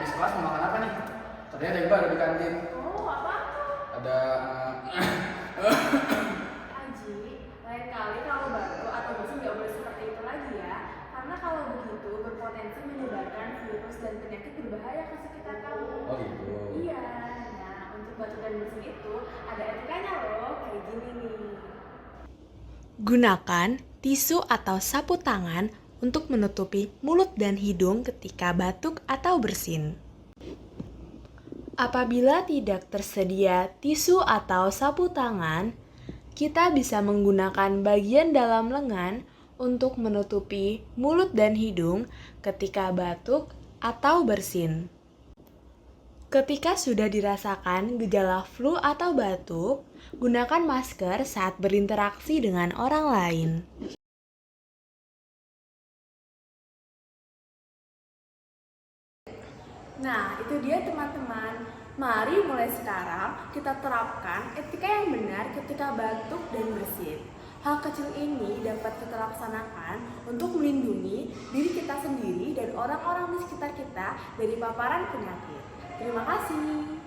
sekelas mau makan apa nih? Katanya ada yang baru di kantin. Oh, apa tuh? Ada Aji, lain kali kalau batuk atau bersin nggak boleh seperti itu lagi ya. Karena kalau begitu berpotensi menyebarkan virus dan penyakit berbahaya ke sekitar kamu. Oh gitu. Iya, nah untuk batuk dan bersin itu ada etikanya loh, kayak gini nih. Gunakan tisu atau sapu tangan untuk menutupi mulut dan hidung ketika batuk atau bersin. Apabila tidak tersedia tisu atau sapu tangan, kita bisa menggunakan bagian dalam lengan untuk menutupi mulut dan hidung ketika batuk atau bersin. Ketika sudah dirasakan gejala flu atau batuk, gunakan masker saat berinteraksi dengan orang lain. Nah, itu dia teman-teman. Mari mulai sekarang kita terapkan etika yang benar ketika batuk dan bersin. Hal kecil ini dapat kita laksanakan untuk melindungi diri kita sendiri dan orang-orang di sekitar kita dari paparan penyakit. Terima kasih.